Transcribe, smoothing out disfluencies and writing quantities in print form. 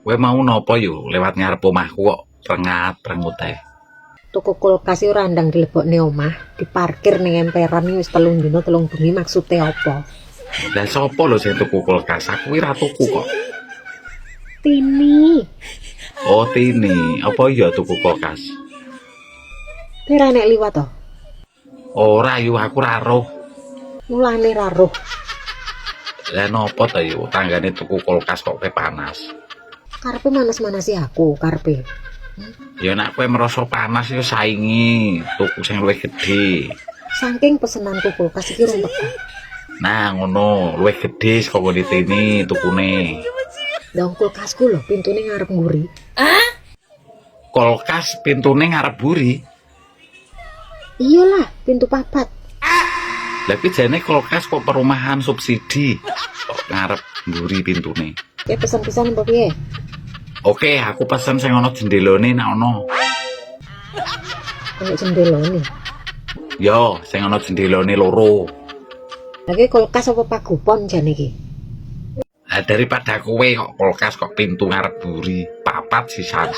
Kowe mau nopo yo lewat ngarep omahku kok prengat-prengut ae. Tuku kulkas ora ndang dilebokne omah, diparkir ning emperan iki wis 3 dina 3 bengi maksude apa? Lah sapa lho sing tuku kulkas? Aku ki ra tuku kok. Tini, Oh, Tini, apa iya tuku kulkas? ora nek liwat to. Ora yo aku ra roh. Mulane ra roh. Lah nopo ta yo tanggane tuku kulkas kok panas. Karepe manas-manasi aku, karepe. Ya nek kowe merasa panas yo saingi tuku sing luwih gedhe. Saking pesenanku kulkas iki rong teko. Nah, ngono, luwih gedhe saka ngene Tini tukune. Dong kulkasku lho pintune ngarep mburi. Kulkas pintune ngarep buri. Iyalah, pintu papat. Lah ki jane kulkas kok perumahan subsidi. Kok ngarep mburi pintune. Kayak pesan-pesan apa piye? Oke, aku pesen sing ana jendelane nek ono. Ono jendelane. Yo, sing ana jendelane loro. Lagi kulkas apa pagupon jane iki? Daripada kowe kok kulkas kok pintu ngarep buri, papat sisan.